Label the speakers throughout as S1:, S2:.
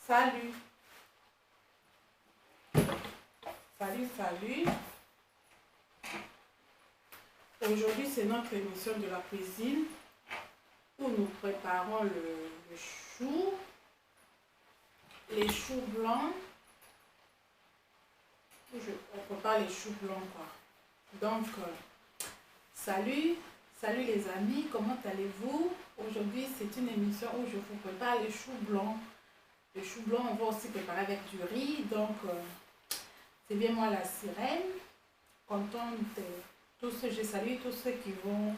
S1: Salut. Salut. Aujourd'hui, c'est notre émission de la cuisine où nous préparons le chou, les choux blancs. On prépare les choux blancs, quoi. Donc, salut les amis, comment allez-vous? Aujourd'hui, c'est une émission où je vous prépare les choux blancs. Les choux blancs, on va aussi préparer avec du riz. Donc, c'est bien moi la sirène. Contente de tous ceux, je salue tous ceux qui vont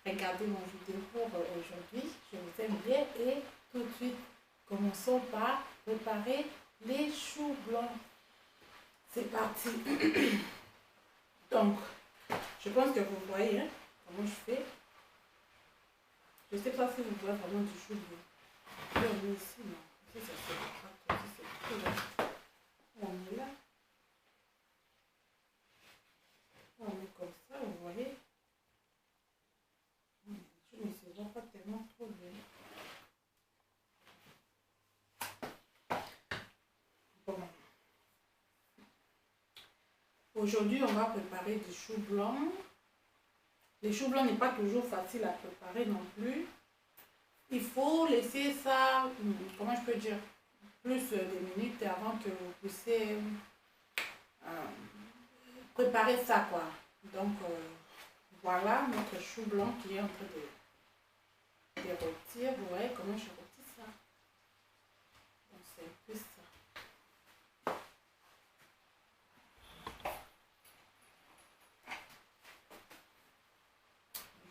S1: regarder mon vidéo pour aujourd'hui. Je vous aime bien et tout de suite, commençons par préparer les choux blancs. C'est parti. Donc, je pense que vous voyez hein, comment je fais. Je ne sais pas si vous voyez vraiment du chou blanc. Je vais mettre ici, non. Ici, ça se pas. Ici, c'est tout là. On est là. On est comme ça, vous voyez. Je ne se voit pas tellement trop bien. Bon. Aujourd'hui, on va préparer du chou blanc. Les choux blancs n'est pas toujours facile à préparer non plus. Il faut laisser ça, comment je peux dire, plus de minutes avant que vous puissiez préparer ça, quoi. Donc, voilà notre chou blanc qui est en train de rôtir. Vous voyez comment je rôtis ça. Donc, c'est un peu ça.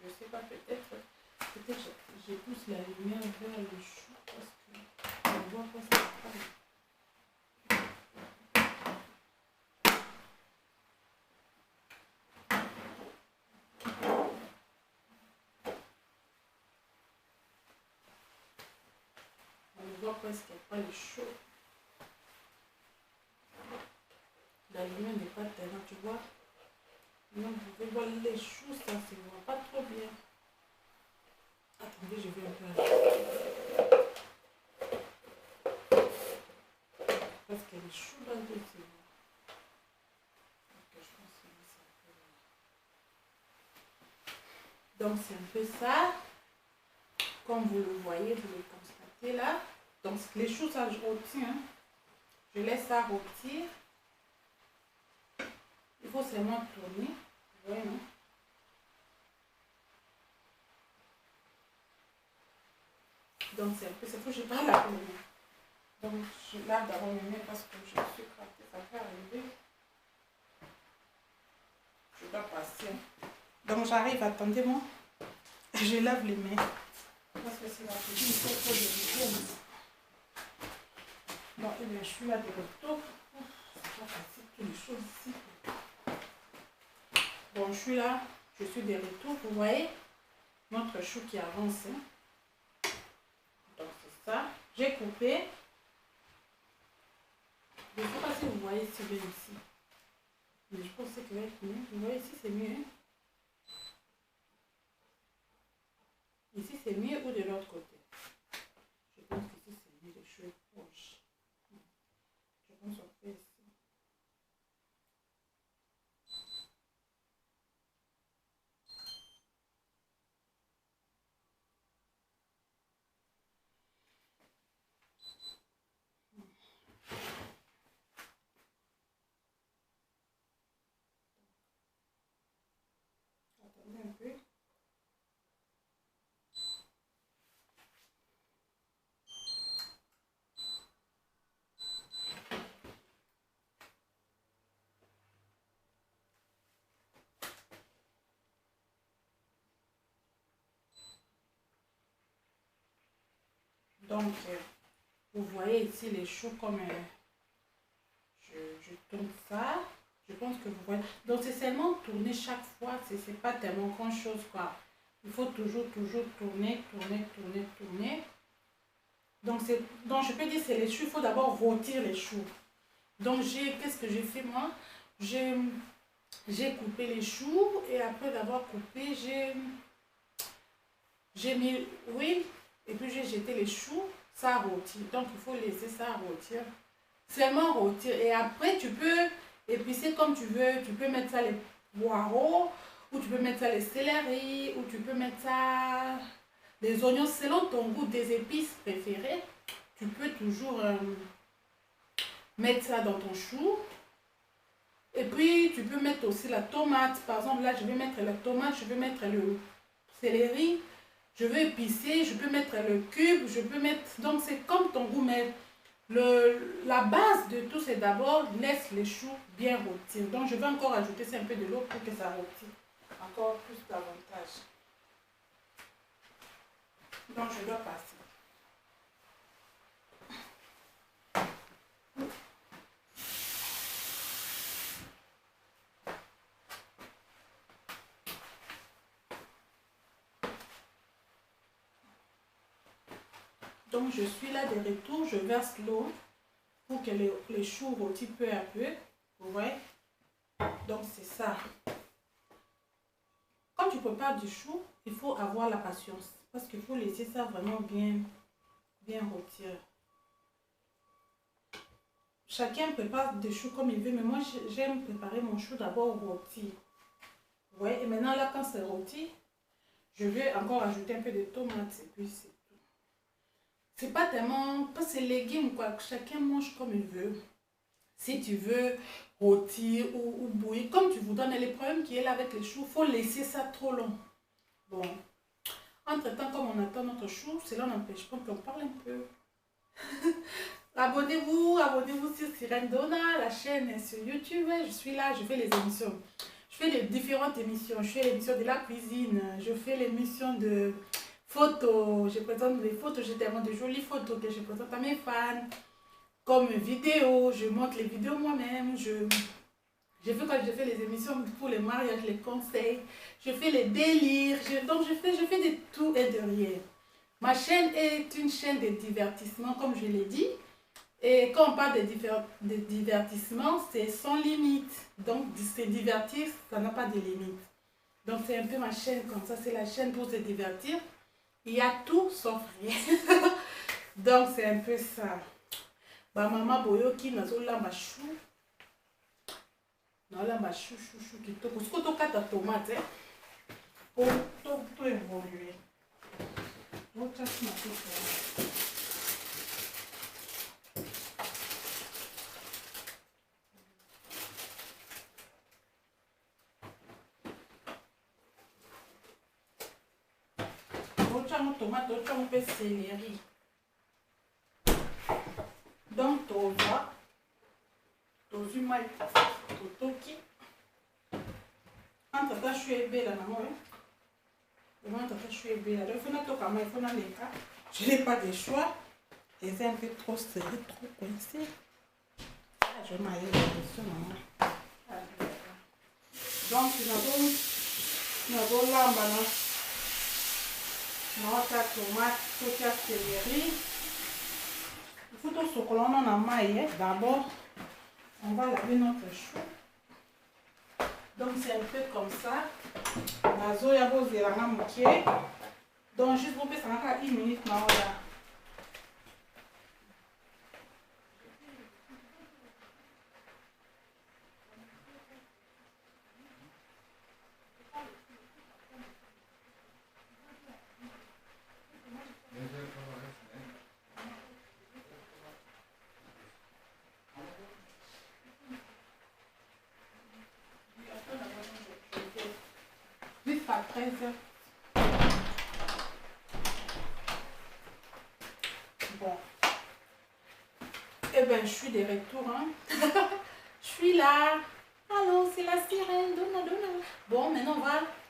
S1: Je sais pas, peut-être je pousse la lumière vers le chou parce que on voit pas ça. On voit presque pas le chaud. La lumière n'est pas tellement, tu vois. Donc vous pouvez voir les choux, ça se voit pas trop bien. Attendez, je vais un peu ajouter. Parce que les choux là de se voient. Ok, je pense que c'est un peu. Donc c'est un peu ça. Comme vous le voyez, vous le constatez là. Donc les choux, ça je rôtis. Hein. Je laisse ça rôtir. Il faut seulement tourner. Vous voyez, non? Donc c'est un peu, c'est pour que je parle à mes mains. Donc je lave d'abord mes mains parce que je suis craquée, ça peut arriver. Je dois passer. Donc j'arrive, attendez-moi. Je lave les mains. Parce que c'est la cuisine, il faut trop de l'hygiène. Bon, et bien je suis là de retour. C'est pas facile, toutes les choses ici. Bon, je suis là, je suis de retour. Vous voyez notre chou qui avance. Hein? Donc c'est ça. J'ai coupé. Je ne sais pas si vous voyez si bien ici. Mais je pense que ça va être mieux. Vous voyez ici c'est mieux. Hein? Ici c'est mieux ou de l'autre côté. Je pense qu'ici c'est mieux, les cheveux proches. Je pense qu'on fait ici. Attendez un peu. Donc, vous voyez ici les choux comme je tourne ça. Je pense que vous voyez. Donc, c'est seulement tourner chaque fois. C'est pas tellement grand chose, quoi. Il faut toujours tourner. Donc, je peux dire c'est les choux. Il faut d'abord rôtir les choux. Donc, qu'est-ce que j'ai fait, moi? J'ai coupé les choux. Et après d'avoir coupé, j'ai mis l'huile. Et puis, j'ai jeté les choux. ça rôtir. Donc, il faut laisser ça rôtir. Seulement rôtir. Et après, tu peux épicer comme tu veux. Tu peux mettre ça les poireaux, ou tu peux mettre ça les céleri, ou tu peux mettre ça les oignons selon ton goût des épices préférées. Tu peux toujours mettre ça dans ton chou. Et puis, tu peux mettre aussi la tomate. Par exemple, là, je vais mettre la tomate, je vais mettre le céleri. Je vais épicer, je peux mettre le cube, je peux mettre... Donc, c'est comme ton goût, mais la base de tout, c'est d'abord, laisse les choux bien rôtir. Donc, je vais encore ajouter un peu de l'eau pour que ça rôtisse encore plus davantage. Donc, je dois passer. Donc, je suis là de retour, je verse l'eau pour que les choux rôtissent peu à peu. Vous voyez? Donc, c'est ça. Quand tu prépares du chou, il faut avoir la patience. Parce qu'il faut laisser ça vraiment bien rôtir. Chacun prépare des choux comme il veut, mais moi, j'aime préparer mon chou d'abord rôti. Vous voyez? Et maintenant, là, quand c'est rôti, je vais encore ajouter un peu de tomates et puis c'est... C'est pas tellement, parce que c'est légumes quoi, chacun mange comme il veut. Si tu veux rôtir ou bouillir, comme tu voudras, mais le problème qui est là avec les choux, il faut laisser ça trop long. Bon, entre-temps, comme on attend notre chou, cela n'empêche pas qu'on parle un peu. Abonnez-vous sur Sirène Donna, la chaîne est sur YouTube, je suis là, je fais les émissions. Je fais les différentes émissions, je fais l'émission de la cuisine, je fais l'émission de... photos, je présente les photos, j'ai tellement de jolies photos que je présente à mes fans. Comme vidéo, je montre les vidéos moi-même. Quand je fais les émissions pour les mariages, les conseils, je fais les délires. Donc je fais de tout et de rien. Ma chaîne est une chaîne de divertissement, comme je l'ai dit. Et quand on parle de divertissement, c'est sans limite. Donc se divertir, ça n'a pas de limite. Donc c'est un peu ma chaîne comme ça, c'est la chaîne pour se divertir. Il y a tout sauf rien. Donc, c'est un peu ça. Bah, maman boyoki, nazola ma chou. Nazola ma chou, qui te cause. Quand on cata tomate, pour tout évoluer. Donc, ça, c'est ma chou. Tomate, on peut céleri. Donc, tu vois, tu mal toki. Entre ta chou belle là, maman. Entre ta chou belle là. Il faut pas toka, il faut pas les cas. Je n'ai pas de choix. Et c'est un peu trop serré, trop coincé. Je vais m'aller là-dessus, maman. Donc, nous avons là, notre tomate, tout à céleri. Il faut tout ce que l'on a en maille. D'abord, on va laver notre chou. Donc, c'est un peu comme ça. Nazo ya boze la moitié. Donc, juste pour que ça encore 1 minute, là. Jusqu'à 13h. Bon. Eh bien, je suis de retour. Hein. Je suis là. Allô, c'est la sirène. Donna. Bon, maintenant,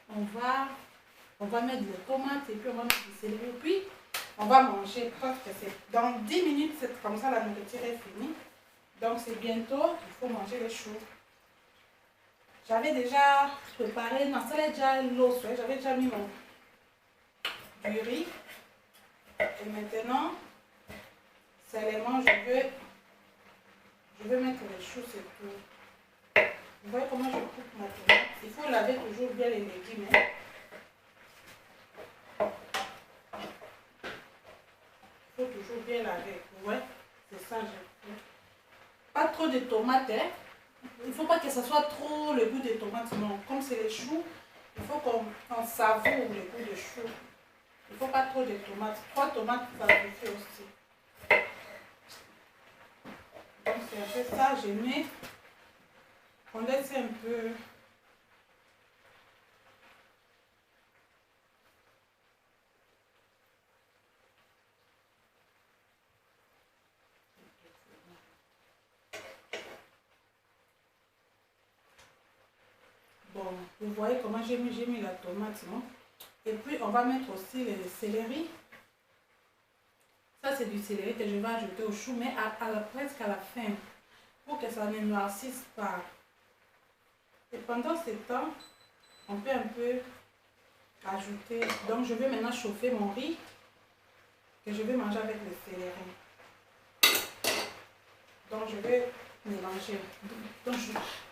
S1: on va mettre des tomates et puis on va mettre du céleri. Et puis, on va manger. Parce que c'est dans 10 minutes, c'est comme ça, la nourriture est finie. Donc, c'est bientôt. Il faut manger les choux. J'avais déjà préparé, non, ça déjà l'eau, j'avais déjà mis du riz. Et maintenant, seulement je veux mettre les choux, c'est tout. Vous voyez comment je coupe ma tomate? Il faut laver toujours bien les légumes. Hein? Il faut toujours bien laver. Ouais, c'est ça j'ai fait. Pas trop de tomates, hein. Il ne faut pas que ça soit trop le goût des tomates, non. Comme c'est les choux, il faut qu'on savoure le goût des choux. Il ne faut pas trop de tomates. 3 tomates, ça suffit aussi. Donc c'est un peu ça, j'ai mis. On laisse un peu. Bon, vous voyez comment j'ai mis la tomate, non? Et puis on va mettre aussi le céleri. Ça c'est du céleri que je vais ajouter au chou, mais presque à la fin, pour que ça ne noircisse pas. Et pendant ce temps, on peut un peu ajouter. Donc je vais maintenant chauffer mon riz que je vais manger avec le céleri. Donc je vais mélanger. Donc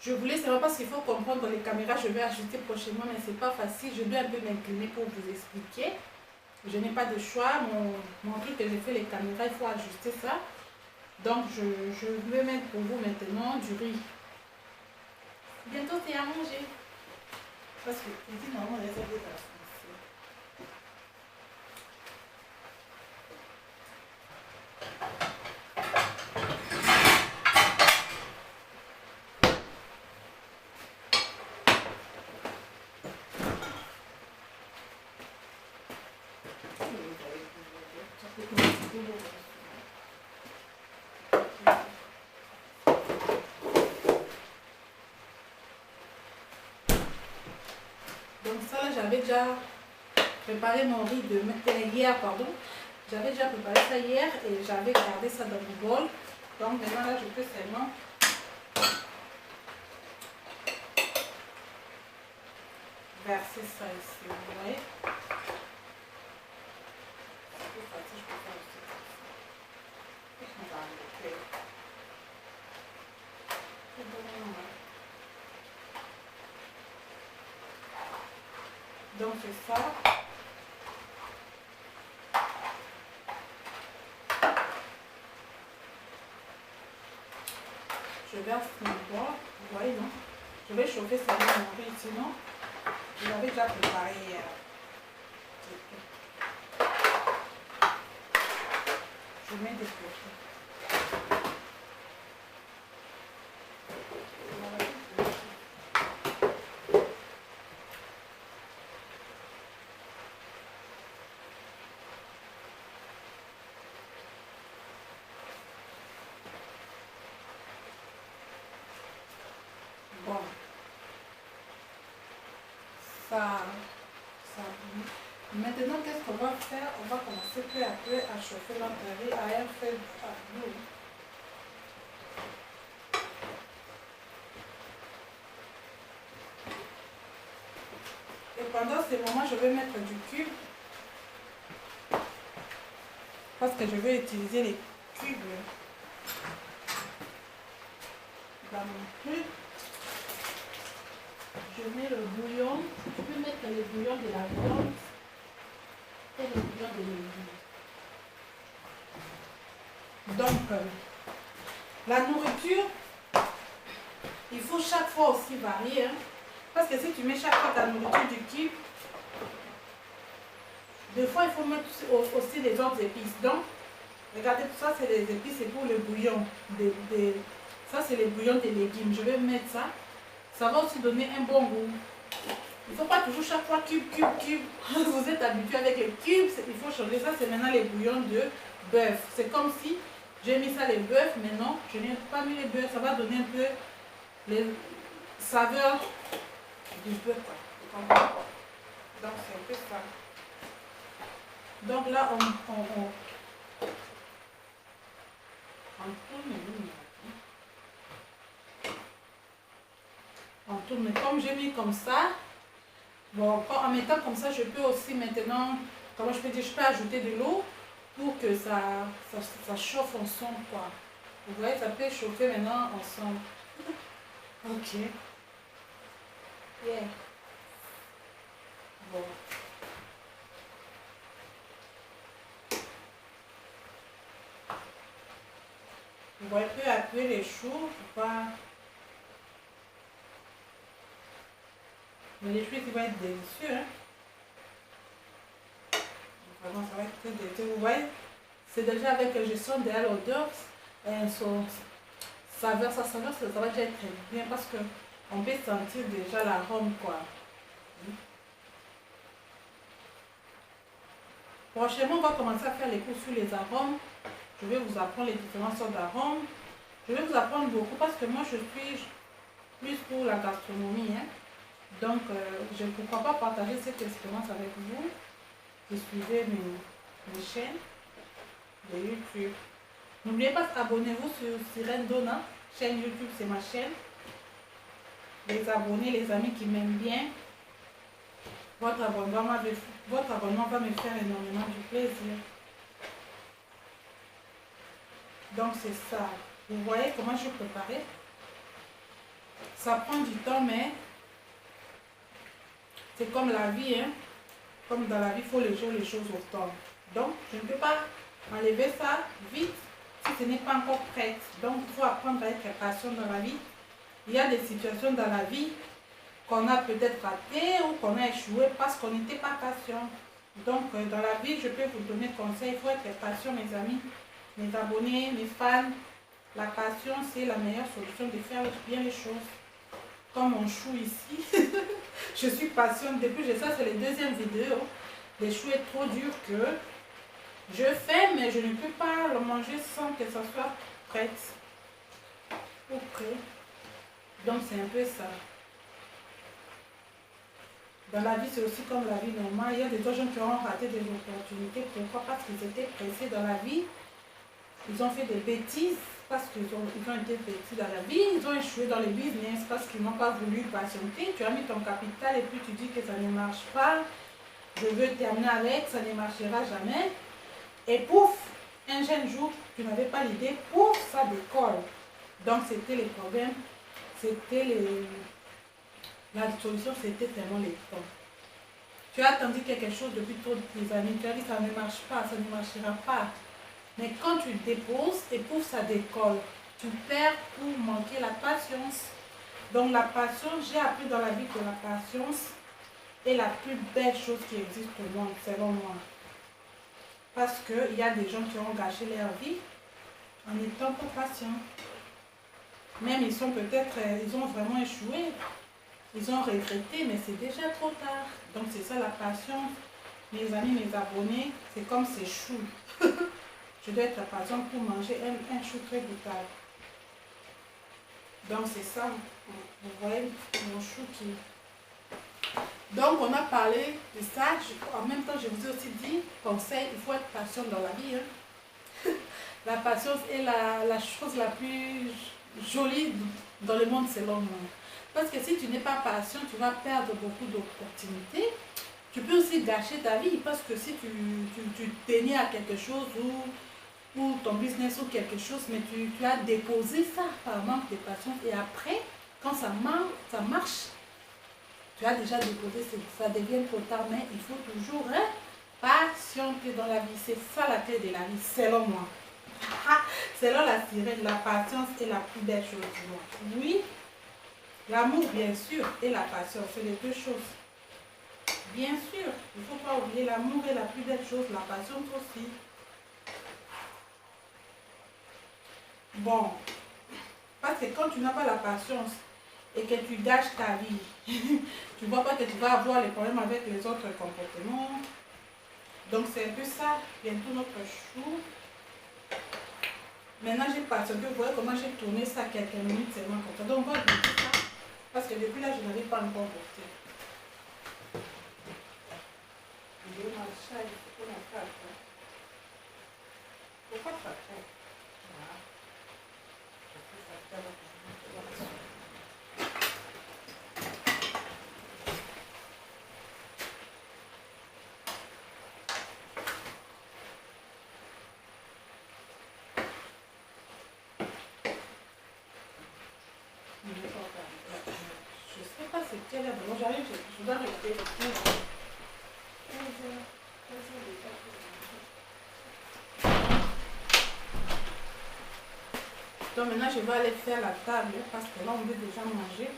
S1: je voulais savoir parce qu'il faut comprendre les caméras, je vais ajouter prochainement, mais c'est pas facile. Je dois un peu m'incliner pour vous expliquer. Je n'ai pas de choix. Mon truc que j'ai fait les caméras, il faut ajuster ça. Donc je vais mettre pour vous maintenant du riz. Bientôt c'est à manger. Parce que je dis normalement les aides à la donc ça là, j'avais déjà préparé mon riz de hier, pardon. J'avais déjà préparé ça hier et j'avais gardé ça dans mon bol. Donc maintenant là, je peux seulement verser ça ici, vous voyez. C'est plus facile, je peux faire aussi comme ça. On va enlever. C'est bon, hein. Donc c'est ça. Je verse mon bois, vous voyez non? Je vais chauffer ça dans mon riz, sinon je l'avais déjà préparé hier. Je mets des côtés. Bon, ça. Maintenant, qu'est-ce qu'on va faire? On va commencer peu à peu à chauffer notre riz à un feu doux. Et pendant ce moment, je vais mettre du cube. Parce que je vais utiliser les cubes dans mon truc. Je mets le bouillon. Je peux mettre le bouillon de la viande et le bouillon de légumes. Donc, la nourriture, il faut chaque fois aussi varier. Hein, parce que si tu mets chaque fois ta nourriture du cube, des fois il faut mettre aussi les autres épices. Donc, regardez, tout ça c'est les épices, c'est pour le bouillon. Ça c'est le bouillon des légumes. Je vais mettre ça. Ça va aussi donner un bon goût. Il ne faut pas toujours chaque fois cube. Vous êtes habitué avec les cubes, il faut changer. Ça, c'est maintenant les bouillons de bœuf. C'est comme si j'ai mis ça les bœufs, mais non, je n'ai pas mis les bœufs. Ça va donner un peu les saveurs du bœuf. Donc, c'est un peu ça. Donc là, on tourne. On tourne. Mais comme j'ai mis comme ça, bon, en mettant comme ça, je peux aussi maintenant, comment je peux dire, je peux ajouter de l'eau pour que ça chauffe ensemble, quoi. Vous voyez, ça peut chauffer maintenant ensemble. Ok. Yeah. Bon. Vous voyez peu à peu les choux, faut pas... Mais les choux qui vont être délicieux. Hein. Vraiment, ça va être très délicieux. Vous voyez, c'est déjà avec je sens derrière l'odeur, son saveur, sa saveur, ça va déjà être très bien parce que on peut sentir déjà l'arôme quoi. Prochainement, on va commencer à faire les cours sur les arômes. Je vais vous apprendre les différentes sortes d'arômes. Je vais vous apprendre beaucoup parce que moi je suis plus pour la gastronomie. Hein. Donc, je ne pourquoi pas partager cette expérience avec vous. Vous suivez mes chaînes de YouTube. N'oubliez pas abonnez-vous sur Sirène Donna. Chaîne YouTube, c'est ma chaîne. Les abonnés, les amis qui m'aiment bien. Votre abonnement va me faire énormément du plaisir. Donc, c'est ça. Vous voyez comment je préparais. Ça prend du temps, mais c'est comme la vie. Hein. Comme dans la vie, il faut les choses au temps. Donc, je ne peux pas enlever ça vite si ce n'est pas encore prêt. Donc, il faut apprendre à être patient dans la vie. Il y a des situations dans la vie qu'on a peut-être raté ou qu'on a échoué parce qu'on n'était pas patient. Donc, dans la vie, je peux vous donner conseil. Il faut être patient, mes amis, mes abonnés, mes fans. La patience, c'est la meilleure solution de faire bien les choses. Comme mon chou ici. Je suis patiente depuis, ça c'est la deuxième vidéo. Le chou est trop dur que je fais, mais je ne peux pas le manger sans que ça soit prêt. Ok. Donc c'est un peu ça. Dans la vie, c'est aussi comme la vie normale. Il y a des gens qui ont raté des opportunités. Pourquoi? Parce qu'ils étaient pressés dans la vie. Ils ont fait des bêtises parce qu'ils ont été petits dans la vie. Ils ont échoué dans le business parce qu'ils n'ont pas voulu patienter. Tu as mis ton capital et puis tu dis que ça ne marche pas. Je veux terminer avec, ça ne marchera jamais. Et pouf, un jeune jour, tu n'avais pas l'idée, pouf, ça décolle. Donc c'était les problèmes, c'était la solution, c'était vraiment les temps. Tu as attendu quelque chose depuis trop des années, tu as dit ça ne marche pas, ça ne marchera pas. Mais quand tu déposes et pouf, ça décolle. Tu perds pour manquer la patience. Donc la patience, j'ai appris dans la vie que la patience est la plus belle chose qui existe au monde, selon moi. Parce qu'il y a des gens qui ont gâché leur vie en étant pas patients. Même ils sont peut-être, ils ont vraiment échoué. Ils ont regretté, mais c'est déjà trop tard. Donc c'est ça la patience. Mes amis, mes abonnés, c'est comme ces choux. Je dois être patient pour manger un chou très brutal. Donc c'est ça. Vous voyez mon chou qui... Donc on a parlé de ça. En même temps, je vous ai aussi dit, conseil, il faut être patient dans la vie. Hein. La patience est la chose la plus jolie dans le monde selon moi. Parce que si tu n'es pas patient, tu vas perdre beaucoup d'opportunités. Tu peux aussi gâcher ta vie parce que si tu tenais à quelque chose ou ton business ou quelque chose, mais tu as déposé ça par manque de patience et après, quand ça marche, tu as déjà déposé, ça devient trop tard, mais il faut toujours patienter dans la vie. C'est ça la clé de la vie, selon moi. Selon la sirène, la patience est la plus belle chose du monde. Oui, l'amour, bien sûr, et la patience, c'est les deux choses. Bien sûr, il ne faut pas oublier l'amour est la plus belle chose, la patience aussi. Bon, parce que quand tu n'as pas la patience et que tu gâches ta vie, tu ne vois pas que tu vas avoir les problèmes avec les autres comportements. Donc c'est un peu ça, bientôt notre chou. Maintenant j'ai patienté, vous voyez comment j'ai tourné ça quelques minutes seulement comme ça. Donc on va goûter ça, parce que depuis là je n'avais pas encore goûté. Pourquoi ça fait? Je sais pas c'est quelle heure. Bon, j'arrive, je dois regarder le cours. 15h. Donc maintenant, je vais aller faire la table parce que là, on veut déjà manger.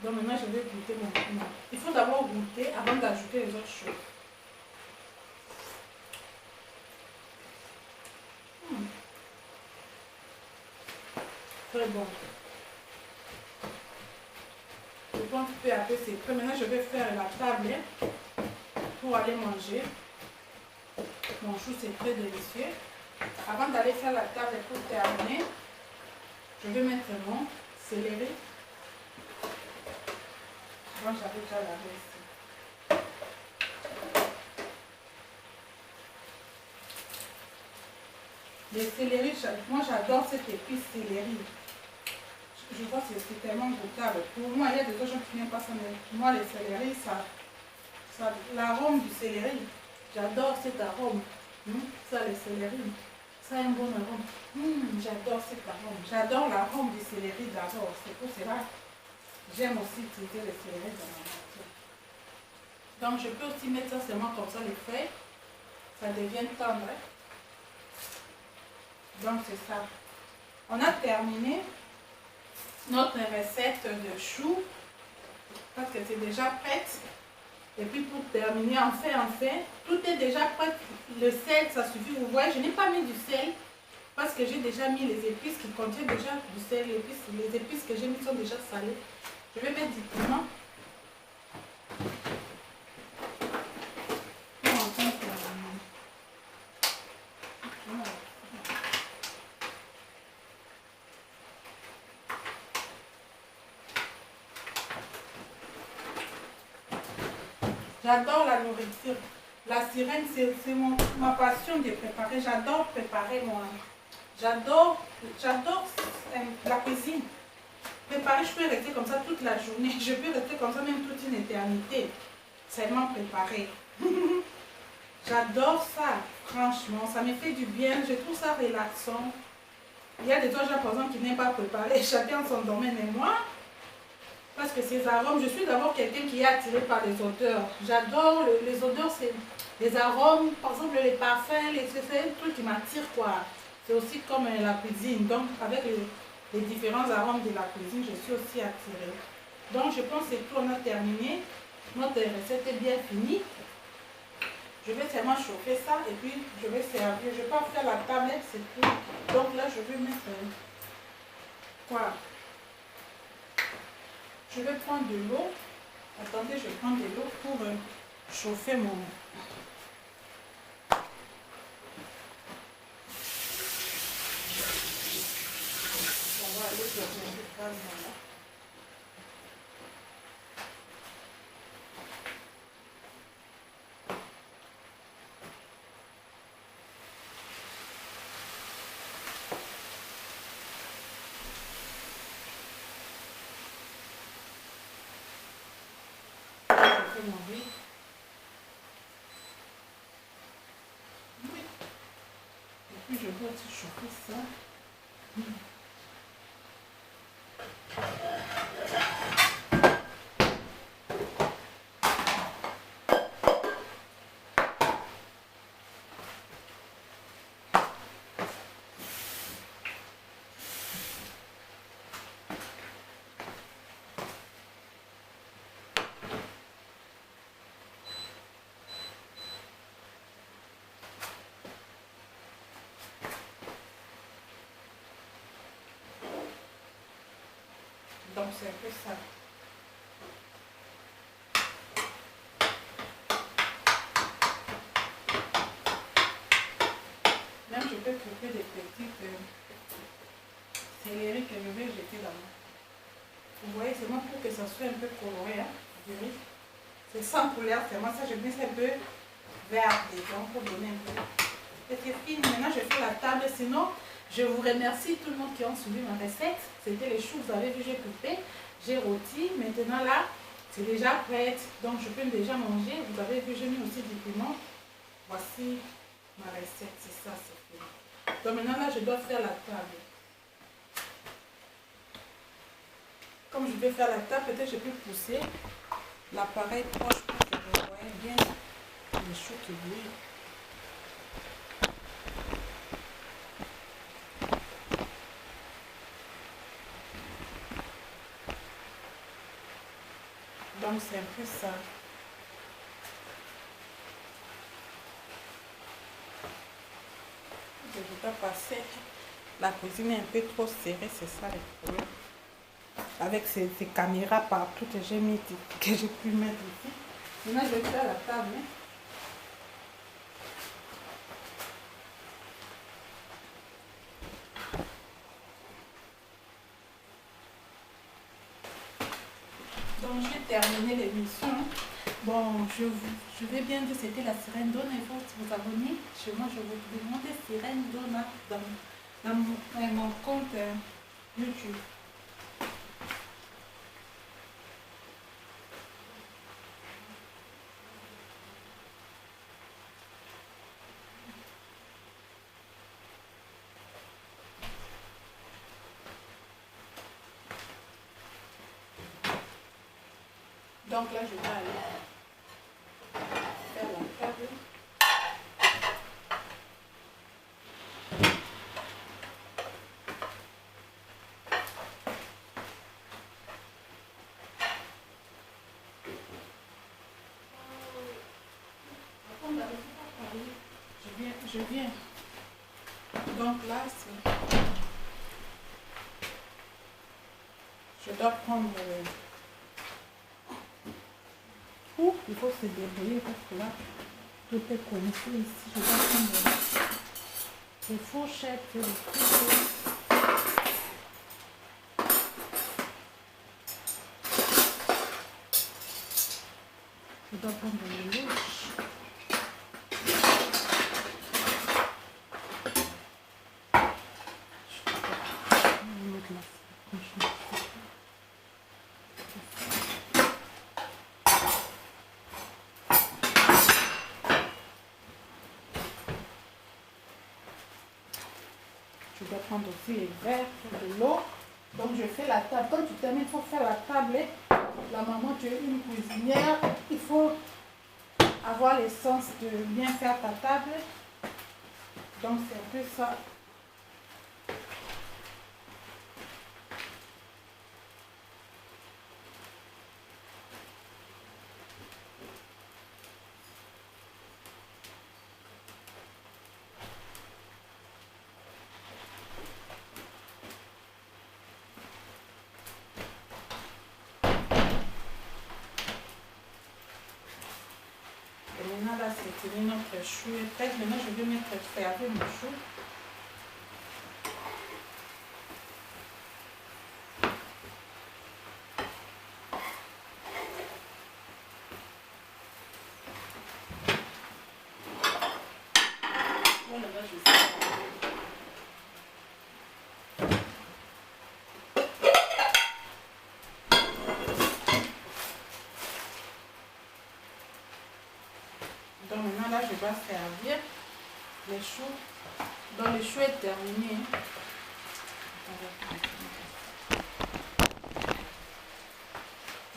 S1: Donc maintenant, je vais goûter mon piment. Il faut d'abord goûter avant d'ajouter les autres choses. Très bon. Je pense peu à peu c'est prêt. Maintenant, je vais faire la table pour aller manger. Mon chou, c'est très délicieux. Avant d'aller faire la table pour terminer, je vais mettre mon céleri. Moi, j'avais déjà lavé ici. Les céleri, moi j'adore cette épice céleri. Je vois que c'est tellement goûtable. Pour moi, il y a des gens qui n'aiment pas ça, mais moi, les céleri, l'arôme du céleri, j'adore cet arôme. Ça, les céleri, ça a un bon arôme. J'adore cet arôme. J'adore l'arôme du céleri d'abord. C'est pour cela que j'aime aussi utiliser les céleri dans ma nourriture. Donc, je peux aussi mettre ça seulement comme ça, les feuilles. Ça devient tendre. Donc, c'est ça. On a terminé notre recette de chou parce que c'est déjà prête. Et puis pour terminer, enfin, tout est déjà prêt. Le sel, ça suffit. Vous voyez, je n'ai pas mis du sel parce que j'ai déjà mis les épices qui contiennent déjà du sel. Les épices que j'ai mis sont déjà salées. Je vais mettre du piment. J'adore la nourriture. La sirène, c'est ma passion de préparer. J'adore préparer moi. J'adore la cuisine. Préparer, je peux rester comme ça toute la journée. Je peux rester comme ça même toute une éternité. Seulement préparer. J'adore ça, franchement. Ça me fait du bien. Je trouve ça relaxant. Il y a des gens, par exemple, qui n'aiment pas préparer. Chacun son domaine. Et moi, parce que ces arômes, je suis d'abord quelqu'un qui est attiré par les odeurs. J'adore les odeurs, c'est les arômes, par exemple les parfums, c'est un truc qui m'attire quoi. C'est aussi comme la cuisine. Donc avec les différents arômes de la cuisine, je suis aussi attirée. Donc je pense que c'est tout, on a terminé. Notre recette est bien finie. Je vais seulement chauffer ça et puis je vais servir. Je ne vais pas faire la tablette, c'est tout. Donc là, je vais mettre quoi? Je vais prendre de l'eau. Attendez, je prends de l'eau pour chauffer mon... On va aller sur le gaz là. Oui. Et puis je vais aussi chauffer ça. Donc c'est un peu ça. Même je peux couper des petites céleri que je vais jeter dans moi. Vous voyez, c'est moi pour que ça soit un peu coloré, hein, du riz. C'est sans couleur, c'est moi ça, je mets un peu vert dedans pour donner un peu. C'était fini, maintenant je fais la table, sinon je vous remercie tout le monde qui a suivi ma recette. C'était les choux, vous avez vu, j'ai coupé, j'ai rôti. Maintenant là, c'est déjà prêt. Donc je peux déjà manger. Vous avez vu, j'ai mis aussi du piment. Voici ma recette, c'est ça, c'est fini. Donc maintenant là, je dois faire la table. Comme je vais faire la table, peut-être je peux pousser l'appareil proche pour que vous voyez bien les choux qui bouillent. Donc c'est un peu ça. Je dois passer. La cuisine est un peu trop serrée, c'est ça le problème. Avec ces caméras partout que j'ai mis, que j'ai pu mettre ici. Maintenant je vais faire la table. Donc j'ai terminé l'émission. Bon, je vais bien dire c'était la Sirène Donna. Il faut vous abonner. Chez moi, je vous demande Sirène Donna dans mon compte YouTube. Donc là, je vais aller faire la table. Je viens. Donc là, je dois prendre... il faut se débrouiller parce que là, tout est coincé ici. Je dois prendre les fourchettes, les couteaux. Je dois prendre les louches. Je dois prendre aussi les verres, de l'eau. Donc je fais la table. Quand tu termines, il faut faire la table. La maman, tu es une cuisinière. Il faut avoir l'essence de bien faire ta table. Donc c'est un peu ça. Maintenant là c'est fini, notre chou est prêt. Maintenant je vais mettre ferver mon chou. Voilà, là je vais faire. Donc maintenant là je vais servir les choux. Donc le chou est terminé.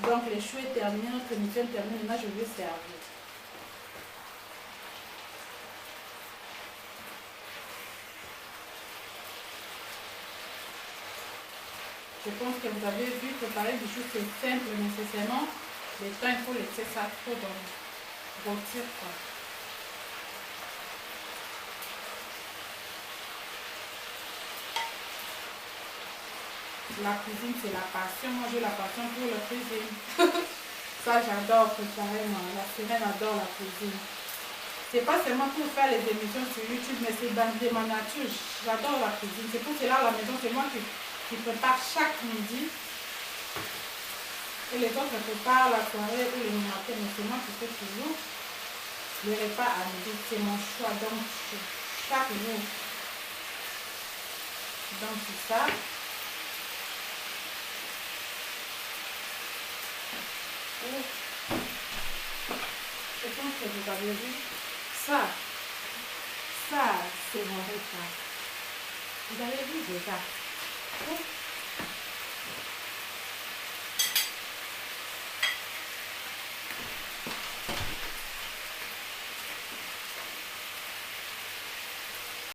S1: Donc le chou est terminé, notre émission est terminée. Maintenant je vais servir. Je pense que vous avez vu préparer du chou, c'est simple nécessairement. Le temps, il faut laisser ça trop rôtir quoi. La cuisine, c'est la passion. Moi, j'ai la passion pour la cuisine. Ça, j'adore préparer. La Sirène adore la cuisine. C'est pas seulement pour faire les émissions sur YouTube, mais c'est dans ma nature. J'adore la cuisine. C'est pour cela à la maison, c'est moi qui prépare chaque midi. Et les autres préparent la soirée ou le matin, mais c'est moi qui fais toujours le repas à midi. C'est mon choix. Donc, chaque jour. Donc, c'est ça. Je pense que vous avez vu ça. Ça, c'est mon repas. Vous avez vu déjà.